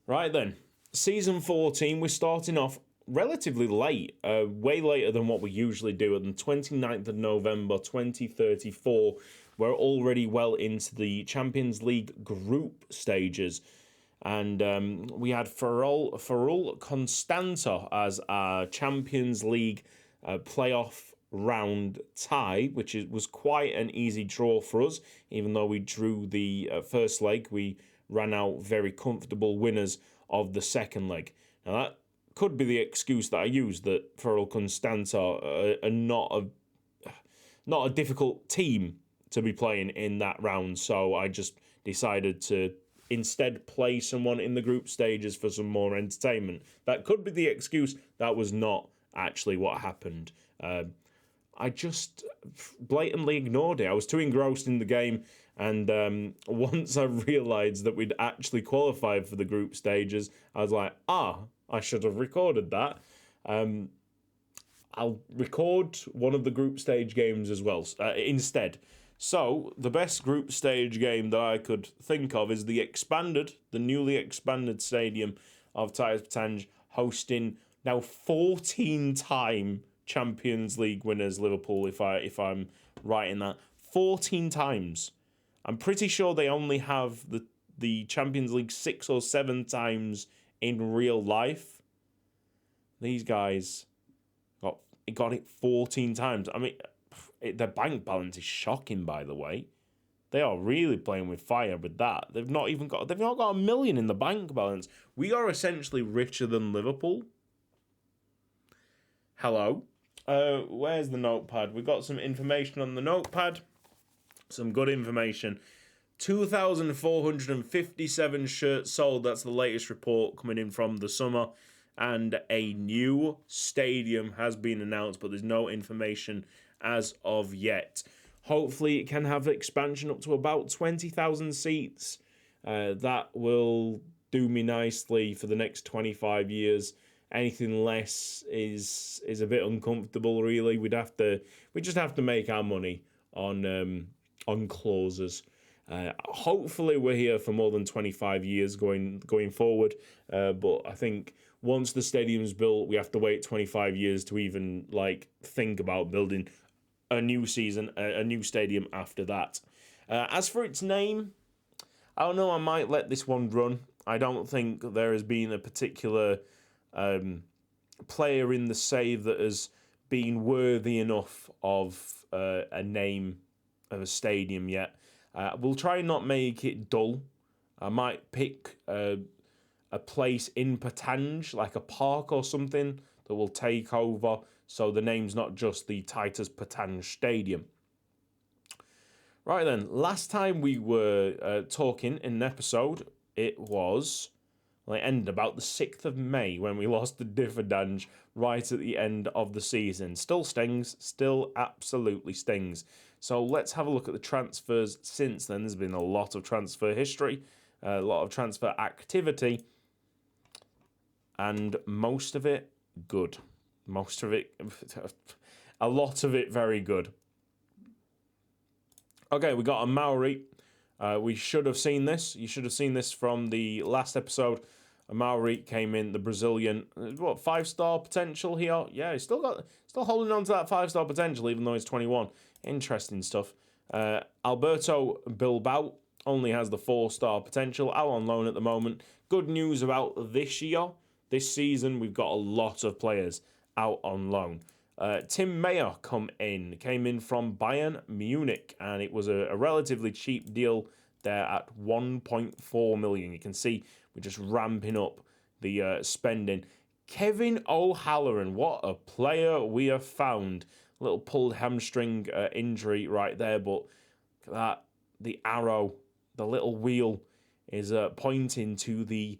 Right then, season 14, we're starting off relatively late, way later than what we usually do. On the 29th of November 2034, we're already well into the Champions League group stages. And we had Ferrol Constanta as our Champions League playoff round tie, which was quite an easy draw for us. Even though we drew the first leg, we ran out very comfortable winners of the second leg. Now that could be the excuse that I use, that Ferrol Constanta are not a difficult team to be playing in that round. So I just decided to instead play someone in the group stages for some more entertainment. That could be the excuse. That was not actually what happened. I just blatantly ignored it. I was too engrossed in the game, and once I realised that we'd actually qualified for the group stages, I was like, I should have recorded that. I'll record one of the group stage games as well instead. So, the best group stage game that I could think of is the newly expanded stadium of Titus Pétange, hosting now 14-time Champions League winners Liverpool, if I'm right in that. 14 times. I'm pretty sure they only have the Champions League 6 or 7 times in real life. These guys got it 14 times. I mean, their bank balance is shocking, by the way. They are really playing with fire with that. They've not got $1 million in the bank balance. We are essentially richer than Liverpool. Hello. Where's the notepad? We've got some information on the notepad. Some good information. 2,457 shirts sold. That's the latest report coming in from the summer. And a new stadium has been announced, but there's no information as of yet. Hopefully it can have expansion up to about 20,000 seats. That will do me nicely for the next 25 years. Anything less is a bit uncomfortable, really. We just have to make our money on clauses. Hopefully we're here for more than 25 years going forward. But I think once the stadium's built, we have to wait 25 years to even think about building a new stadium after that. As for its name, I don't know. I might let this one run. I don't think there has been a particular player in the save that has been worthy enough of a name of a stadium yet. We'll try and not make it dull. I might pick a place in Pétange, like a park or something, that will take over, so the name's not just the Titus Pétange Stadium. Right then, last time we were talking in an episode, it ended about the 6th of May when we lost to Pétange right at the end of the season. Still stings, still absolutely stings. So let's have a look at the transfers since then. There's been a lot of transfer history, a lot of transfer activity, and most of it good. Most of it, a lot of it very good. Okay, we got a Maori. We should have seen this. You should have seen this from the last episode. A Maori came in, the Brazilian. 5-star potential here? Yeah, he's still holding on to that 5-star potential, even though he's 21. Interesting stuff. Alberto Bilbao only has the 4-star potential, out on loan at the moment. Good news about this season, we've got a lot of players out on loan. Tim Meyer came in from Bayern Munich, and it was a relatively cheap deal there at 1.4 million. You can see we're just ramping up the spending. Kevin O'Halloran, what a player we have found. Little pulled hamstring injury right there, but look at that. The arrow, the little wheel is pointing to the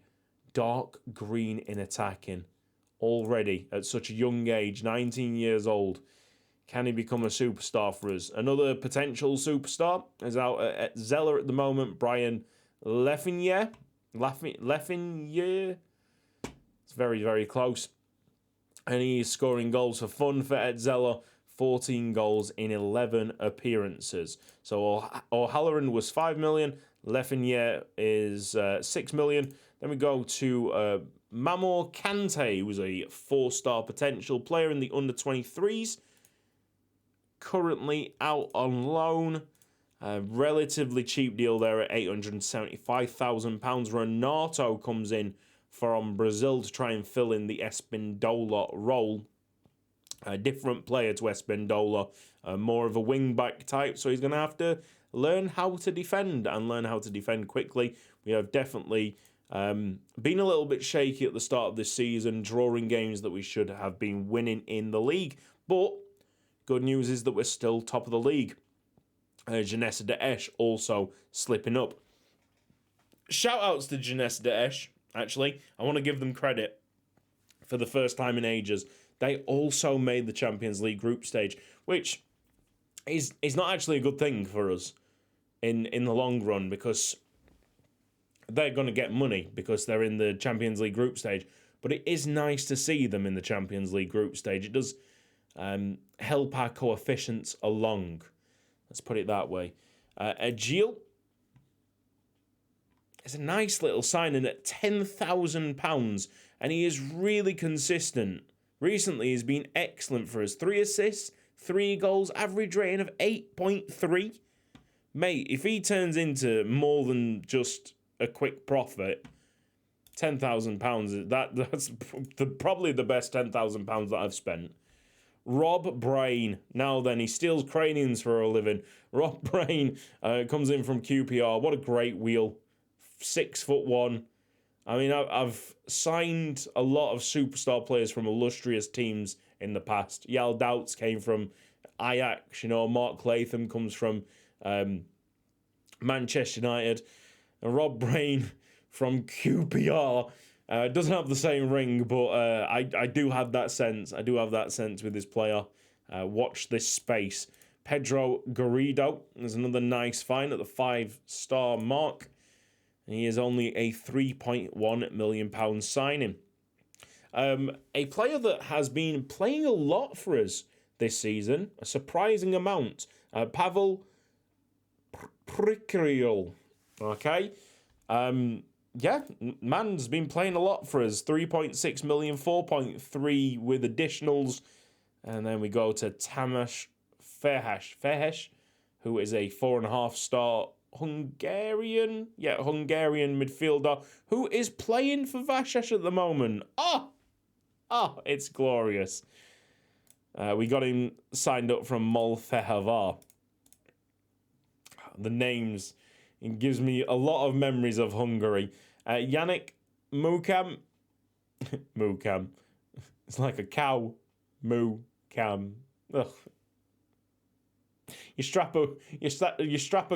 dark green in attacking. Already at such a young age, 19 years old. Can he become a superstar for us? Another potential superstar is out at Zeller at the moment, Brian Lefinier. It's very, very close. And he's scoring goals for fun for Ed Zeller. 14 goals in 11 appearances. So O'Halloran was 5 million. Lefebvre is 6 million. Then we go to Mamour Kante, who's a 4-star potential player in the under-23s. Currently out on loan. A relatively cheap deal there at £875,000. Renato comes in from Brazil to try and fill in the Espindola role. A different player to Espindola, more of a wing-back type, so he's going to have to learn how to defend and learn how to defend quickly. We have definitely been a little bit shaky at the start of this season, drawing games that we should have been winning in the league, but good news is that we're still top of the league. Jeunesse d'Esch also slipping up. Shout-outs to Jeunesse d'Esch, actually. I want to give them credit for the first time in ages. They also made the Champions League group stage, which is not actually a good thing for us in the long run, because they're going to get money because they're in the Champions League group stage. But it is nice to see them in the Champions League group stage. It does help our coefficients along. Let's put it that way. Agile is a nice little signing at £10,000, and he is really consistent. Recently, he's been excellent for us. 3 assists, 3 goals, average rating of 8.3. Mate, if he turns into more than just a quick profit, £10,000, that's probably the best £10,000 that I've spent. Rob Brain. Now then, he steals craniums for a living. Rob Brain comes in from QPR. What a great wheel. 6'1". I mean, I've signed a lot of superstar players from illustrious teams in the past. Yal Doubts came from Ajax. Mark Latham comes from Manchester United. And Rob Brain from QPR doesn't have the same ring, but I do have that sense. I do have that sense with this player. Watch this space. Pedro Garrido is another nice find at the 5-star mark. He is only a £3.1 million signing. A player that has been playing a lot for us this season, a surprising amount. Pavel Prikriel. Okay. Yeah, man's been playing a lot for us. 3.6 million, 4.3 with additionals. And then we go to Tamás Fejes, who is a 4.5-star Hungarian midfielder who is playing for Vasas at the moment. Oh, it's glorious. We got him signed up from Molfehavar. The names, it gives me a lot of memories of Hungary. Yannick Mukam. Mukam. It's like a cow. Mukam. Ugh. You strap a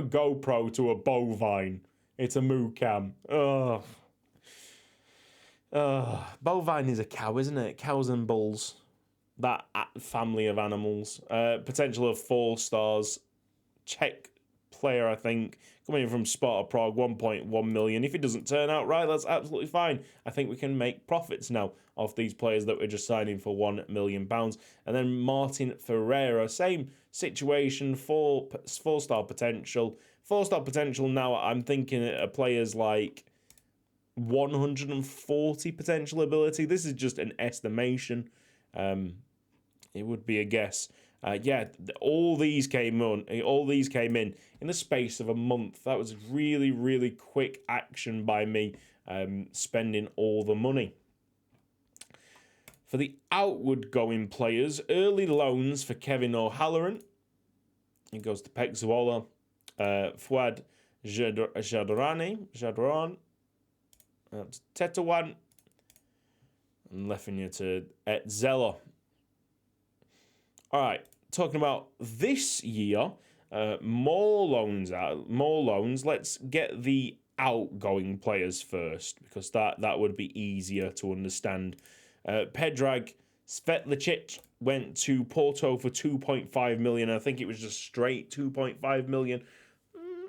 GoPro to a bovine. It's a Mukam. Ugh. Bovine is a cow, isn't it? Cows and bulls. That family of animals. Potential of 4 stars. Czech player, I think. Coming in from Sparta Prague, 1.1 million. If it doesn't turn out right, that's absolutely fine. I think we can make profits now off these players that we're just signing for £1 million. And then Martin Ferreira, same situation, 4-star potential. 4-star potential now, I'm thinking of players like 140 potential ability. This is just an estimation. It would be a guess. All these came in the space of a month. That was really, really quick action by me, spending all the money. For the outward going players, early loans for Kevin O'Halloran. He goes to Pexuola, Fouad Jadran, Tetawan, and Lefebvre to Etzela. All right, talking about this year, more loans. Let's get the outgoing players first, because that would be easier to understand. Predrag Svetlicic went to Porto for 2.5 million. I think it was just straight 2.5 million.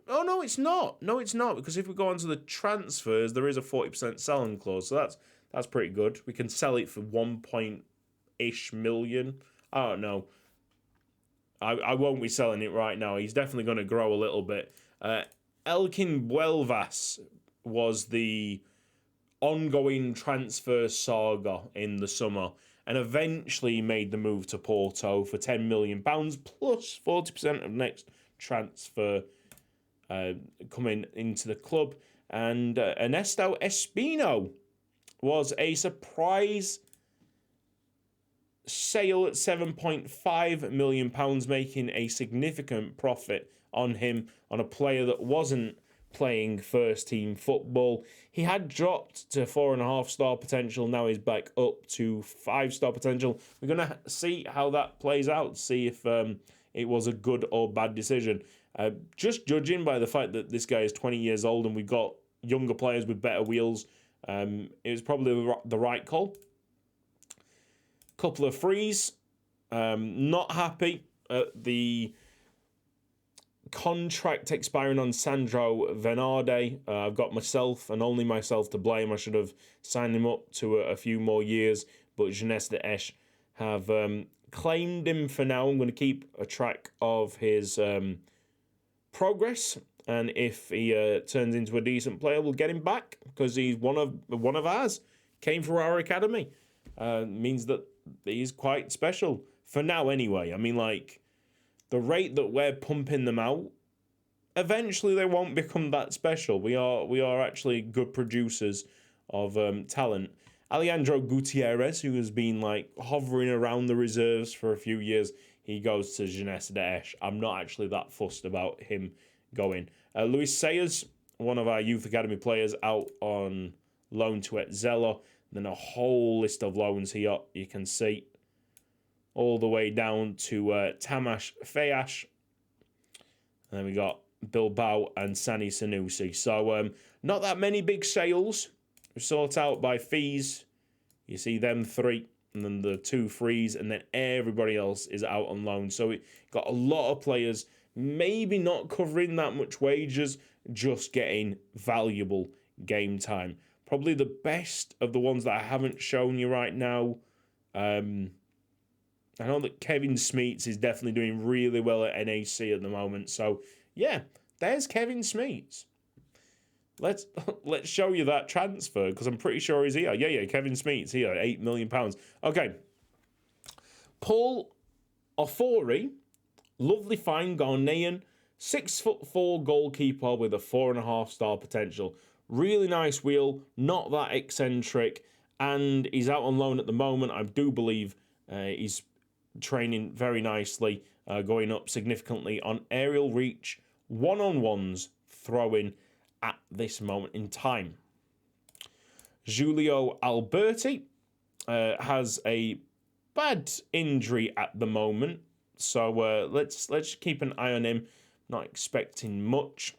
Oh, no, it's not. No, it's not, because if we go on to the transfers, there is a 40% selling clause, so that's pretty good. We can sell it for 1 point-ish million. I don't know. I won't be selling it right now. He's definitely going to grow a little bit. Elkin Buelvas was the ongoing transfer saga in the summer and eventually made the move to Porto for £10 million plus 40% of next transfer coming into the club. And Ernesto Espino was a surprise sale at £7.5 million, making a significant profit on him, on a player that wasn't playing first team football. He had dropped to 4.5-star potential. Now he's back up to 5-star potential. We're going to see how that plays out, see if it was a good or bad decision. Just judging by the fact that this guy is 20 years old and we've got younger players with better wheels, it was probably the right call. Couple of frees. Not happy at the contract expiring on Sandro Venarde. I've got myself and only myself to blame. I should have signed him up to a few more years, but Jeunesse d'Esch have claimed him for now. I'm going to keep a track of his progress, and if he turns into a decent player, we'll get him back because he's one of ours. Came through our academy. Means that he's quite special for now anyway. I mean, like, the rate that we're pumping them out, eventually they won't become that special. We are actually good producers of talent. Alejandro Gutierrez, who has been like hovering around the reserves for a few years, he goes to Jeunesse d'Esch. I'm not actually that fussed about him going. Luis Sayers, one of our youth academy players, out on loan to Etzella. Then a whole list of loans here you can see, all the way down to Tamash Fayash. And then we got Bilbao and Sani Sanusi. So not that many big sales. We sort out by fees. You see them three, and then the 2 frees, and then everybody else is out on loan. So we got a lot of players, maybe not covering that much wages, just getting valuable game time. Probably the best of the ones that I haven't shown you right now. I know that Kevin Smeets is definitely doing really well at NAC at the moment. So, yeah, there's Kevin Smeets. Let's show you that transfer, because I'm pretty sure he's here. Yeah, Kevin Smeets here, £8 million. Okay. Paul Ofori, lovely fine Ghanaian, 6'4" goalkeeper with a 4.5-star potential. Really nice wheel, not that eccentric, and he's out on loan at the moment. I do believe he's training very nicely, going up significantly on aerial reach, one-on-ones, throwing at this moment in time. Giulio Alberti has a bad injury at the moment, so let's keep an eye on him. Not expecting much.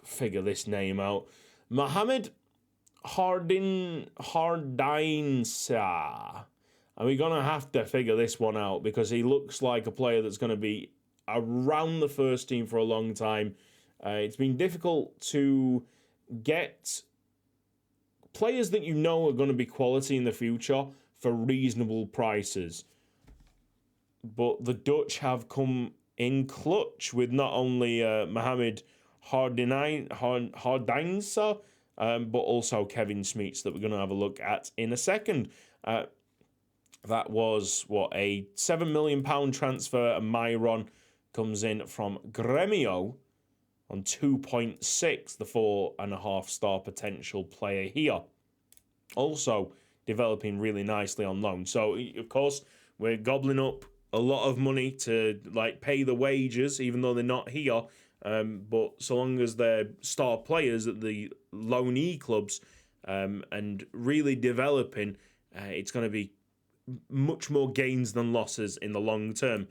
Figure this name out. Mohamed Hardinsa. And we're going to have to figure this one out because he looks like a player that's going to be around the first team for a long time. It's been difficult to get players that you know are going to be quality in the future for reasonable prices. But the Dutch have come in clutch with not only Mohamed Hardinsa, but also Kevin Smeets that we're going to have a look at in a second. That was, a £7 million transfer, and Myron comes in from Gremio on 2.6, the 4.5-star potential player here. Also developing really nicely on loan. So, of course, we're gobbling up a lot of money to pay the wages, even though they're not here. But so long as they're star players at the loanee clubs and really developing, it's going to be much more gains than losses in the long term.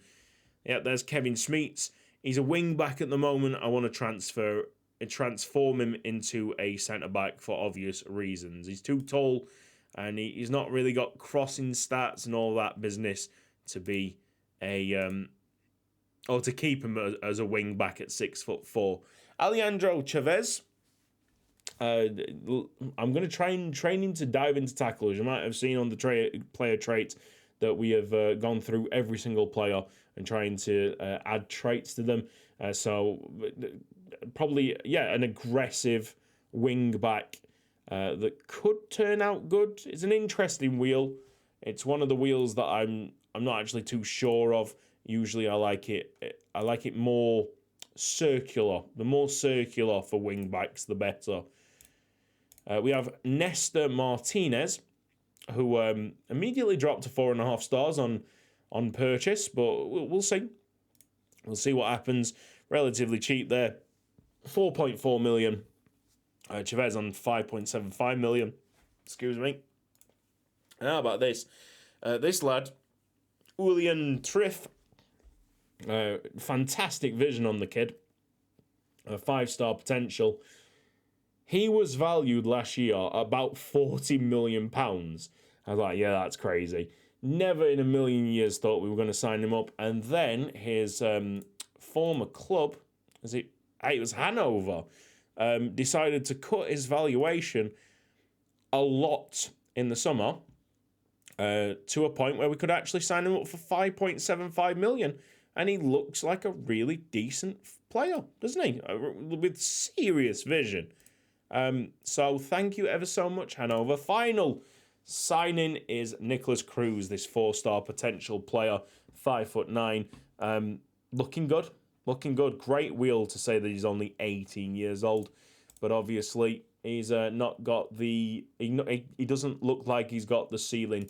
Yeah, there's Kevin Smeets. He's a wing back at the moment. I want to transform him into a centre back for obvious reasons. He's too tall, and he's not really got crossing stats and all that business to be or to keep him as a wing back at 6'4". Alejandro Chavez. I'm going to train him to dive into tackles. You might have seen on the player traits that we have gone through every single player and trying to add traits to them. So probably, an aggressive wing back that could turn out good. It's an interesting wheel. It's one of the wheels that I'm not actually too sure of. Usually I like it more circular. The more circular for wing backs, the better. We have Nestor Martinez, who immediately dropped to 4.5 stars on purchase, but we'll see. We'll see what happens. Relatively cheap there. 4.4 million. Chavez on 5.75 million. Excuse me. How about this? This lad, Julian Triff. Fantastic vision on the kid. 5-star potential. He was valued last year at about £40 million. I was like, yeah, that's crazy. Never in a million years thought we were going to sign him up. And then his former club, it was Hanover, decided to cut his valuation a lot in the summer to a point where we could actually sign him up for 5.75 million. And he looks like a really decent player, doesn't he? With serious vision. So thank you ever so much, Hanover. Final signing is Nicholas Cruz, this 4-star potential player, 5'9". Looking good. Great wheel to say that he's only 18 years old, but obviously he's not got the. He doesn't look like he's got the ceiling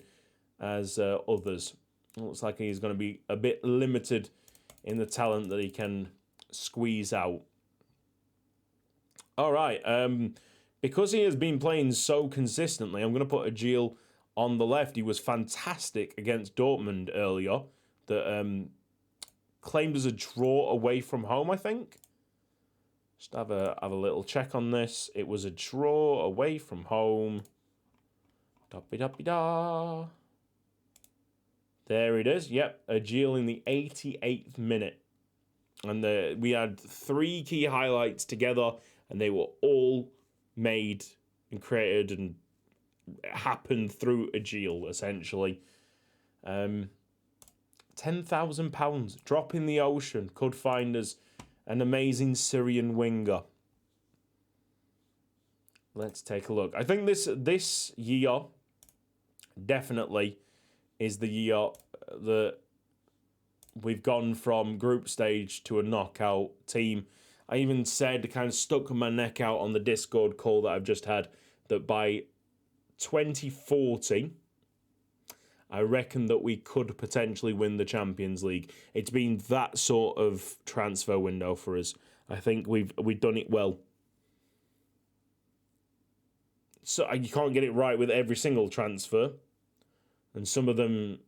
as others. It looks like he's going to be a bit limited in the talent that he can squeeze out. All right, because he has been playing so consistently, I'm going to put Agil on the left. He was fantastic against Dortmund earlier. That claimed as a draw away from home, I think. Just have a little check on this. It was a draw away from home. Da-be-da-be-da. There it is. Yep, Agil in the 88th minute. And we had 3 key highlights together, and they were all made and created and happened through Agil, essentially. £10,000 drop in the ocean could find us an amazing Syrian winger. Let's take a look. I think this year definitely is the year that we've gone from group stage to a knockout team. I even said, kind of stuck my neck out on the Discord call that I've just had, that by 2040, I reckon that we could potentially win the Champions League. It's been that sort of transfer window for us. I think we've done it well. So you can't get it right with every single transfer, and some of them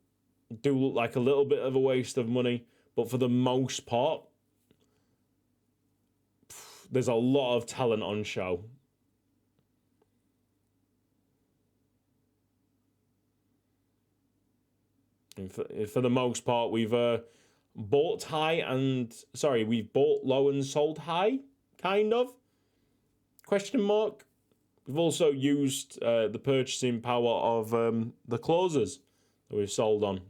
do look like a little bit of a waste of money, but for the most part, there's a lot of talent on show. And for the most part, we've bought low and sold high, kind of. Question mark. We've also used the purchasing power of the clauses that we've sold on.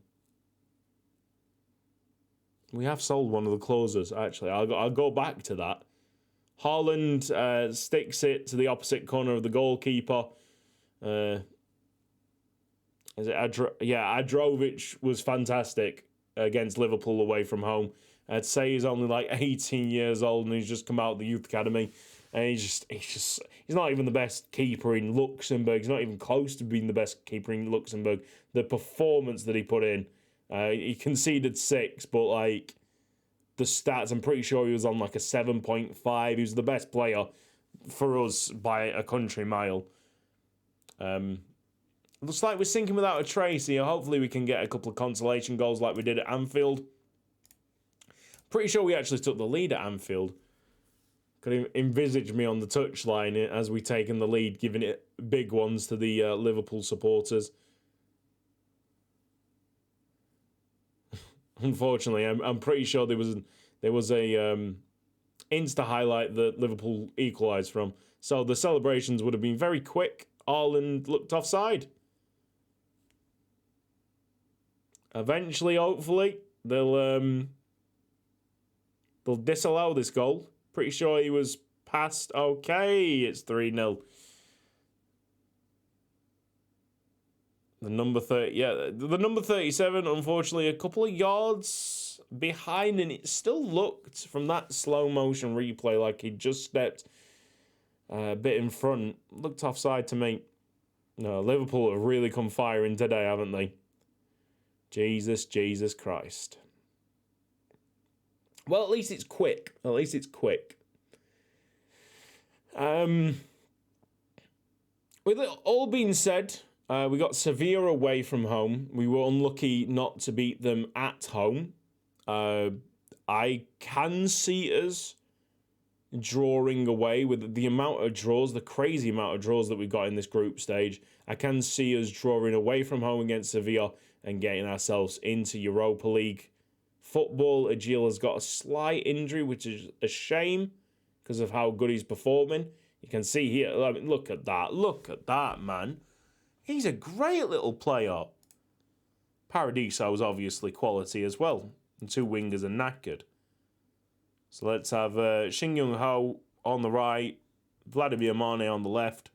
We have sold one of the clauses, actually. I'll go back to that. Haaland sticks it to the opposite corner of the goalkeeper. Adrovic was fantastic against Liverpool away from home. I'd say he's only like 18 years old and he's just come out of the youth academy. And he's not even the best keeper in Luxembourg. He's not even close to being the best keeper in Luxembourg. The performance that he put in, he conceded 6, but like the stats, I'm pretty sure he was on like a 7.5. He was the best player for us by a country mile. Looks like we're sinking without a trace here. Hopefully we can get a couple of consolation goals like we did at Anfield. Pretty sure we actually took the lead at Anfield. Could envisage me on the touchline as we taken the lead, giving it big ones to the Liverpool supporters. Unfortunately, I'm pretty sure there was a Insta highlight that Liverpool equalised from. So the celebrations would have been very quick. Haaland looked offside. Eventually, hopefully, they'll disallow this goal. Pretty sure he was passed. Okay, it's 3-0. The number 30, the number 37, unfortunately, a couple of yards behind, and it still looked from that slow motion replay like he just stepped a bit in front. Looked offside to me. No, Liverpool have really come firing today, haven't they? Jesus Christ. Well, at least it's quick. With it all being said, we got Sevilla away from home. We were unlucky not to beat them at home. I can see us drawing away with the amount of draws, the crazy amount of draws that we've got in this group stage. I can see us drawing away from home against Sevilla and getting ourselves into Europa League football. Agil has got a slight injury, which is a shame because of how good he's performing. You can see here, I mean, look at that, man. He's a great little player. Paradiso's obviously quality as well. And two wingers are knackered. So let's have Shin Young-ho on the right, Vladimir Mane on the left.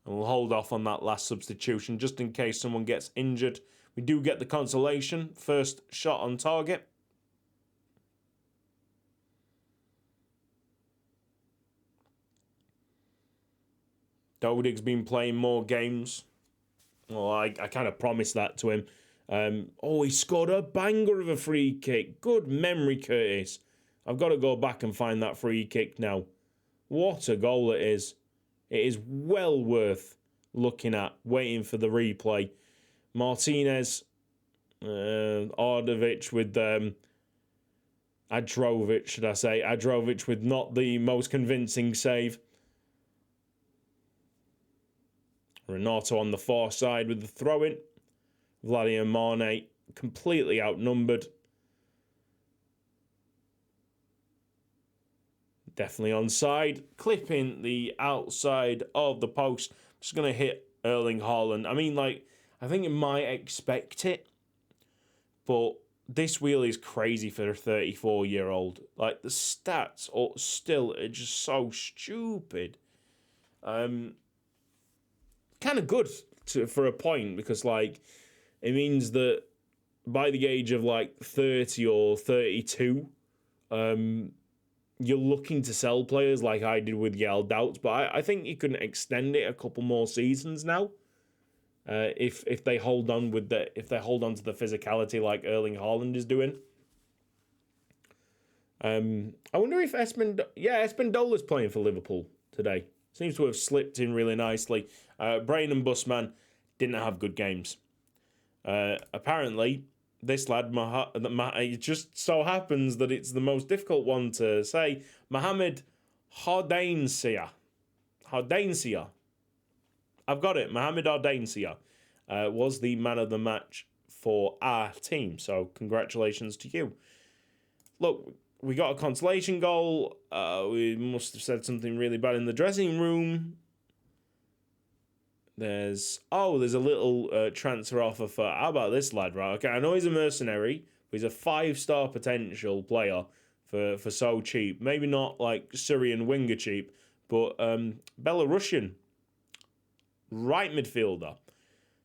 And we'll hold off on that last substitution just in case someone gets injured. We do get the consolation. First shot on target. Dodig's been playing more games. Well, I kind of promised that to him. He scored a banger of a free kick. Good memory, Curtis. I've got to go back and find that free kick now. What a goal it is. It is well worth looking at, waiting for the replay. Martinez, Ardovic with Adrovic, should I say. Adrovic with not the most convincing save. Renato on the far side with the throw-in. Vladimir Mane completely outnumbered. Definitely onside. Clipping the outside of the post. Just going to hit Erling Haaland. I mean, I think you might expect it. But this wheel is crazy for a 34-year-old. The stats are just so stupid. Kind of good for a point because, it means that by the age of 30 or 32, you're looking to sell players like I did with Yel Doubts, but I think you can extend it a couple more seasons now. If they hold on to the physicality like Erling Haaland is doing. I wonder if Espindola's playing for Liverpool today. Seems to have slipped in really nicely. Brain and Busman didn't have good games. Apparently, this lad, it just so happens that it's the most difficult one to say. Mohamed Hardainsiyah. I've got it. Mohamed Hardainsiyah was the man of the match for our team. So congratulations to you. Look, we got a consolation goal. We must have said something really bad in the dressing room. There's a little transfer offer for, how about this lad, right? Okay, I know he's a mercenary, but he's a 5-star potential player for so cheap. Maybe not Syrian winger cheap, but Belarusian right midfielder.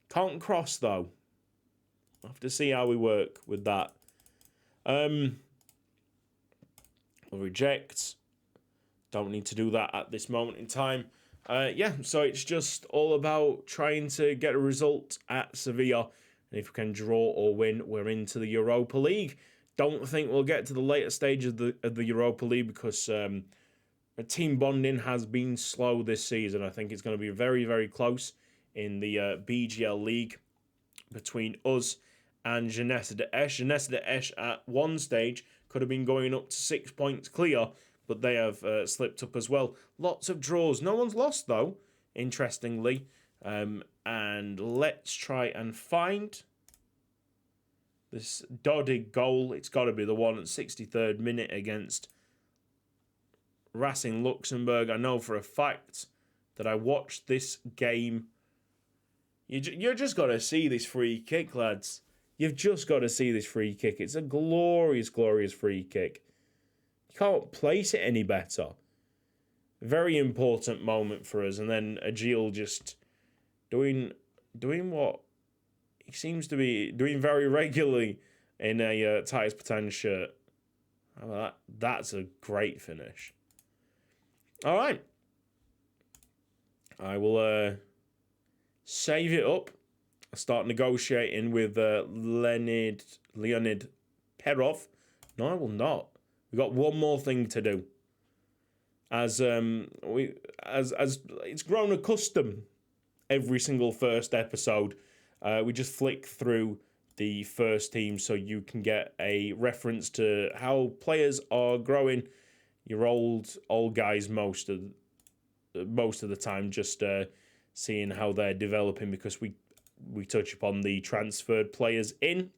Can't cross though. I'll have to see how we work with that. We'll reject. Don't need to do that at this moment in time. So it's just all about trying to get a result at Sevilla. And if we can draw or win, we're into the Europa League. Don't think we'll get to the later stage of the Europa League because team bonding has been slow this season. I think it's going to be very, very close in the BGL League between us and Jeunesse d'Esch. Jeunesse d'Esch at one stage could have been going up to 6 points clear, but they have slipped up as well. Lots of draws. No one's lost, though, interestingly. And let's try and find this Dodig goal. It's got to be the one at 63rd minute against Racing Luxembourg. I know for a fact that I watched this game You're just got to see this free kick, lads. You've just got to see this free kick. It's a glorious, glorious free kick. You can't place it any better. Very important moment for us. And then Agil just doing what he seems to be doing very regularly in a Titus Pétange shirt. That's a great finish. All right. I will save it up. I start negotiating with Leonid Perov. No, I will not. We've got one more thing to do. As it's grown a custom every single first episode, we just flick through the first team so you can get a reference to how players are growing. Your old guys most of the time, just seeing how they're developing, because we touch upon the transferred players in.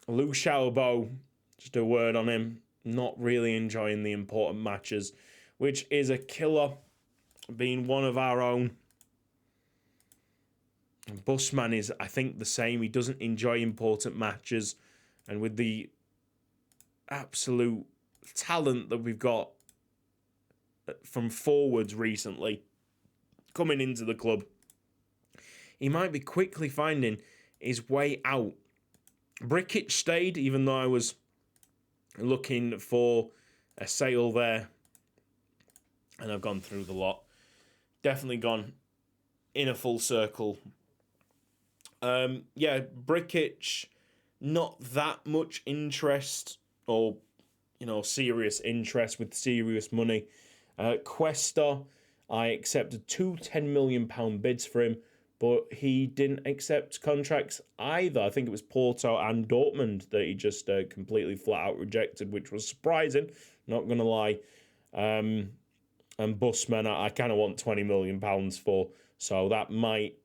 Lou Xiaobo, just a word on him. Not really enjoying the important matches, which is a killer, being one of our own. Busman is, I think, the same. He doesn't enjoy important matches. And with the absolute talent that we've got from forwards recently coming into the club, he might be quickly finding his way out. Brikic stayed, even though I was looking for a sale there, and I've gone through the lot. Definitely gone in a full circle. Brikic, not that much interest, or serious interest with serious money. Cuesta, I accepted two £10 million bids for him, but he didn't accept contracts either. I think it was Porto and Dortmund that he just completely flat out rejected, which was surprising, not going to lie. And Busman, I kind of want £20 million for, so that might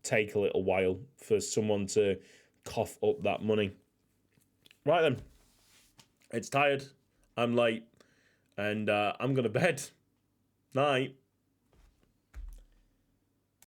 take a little while for someone to cough up that money. Right then, it's tired, I'm late, and I'm going to bed. Night.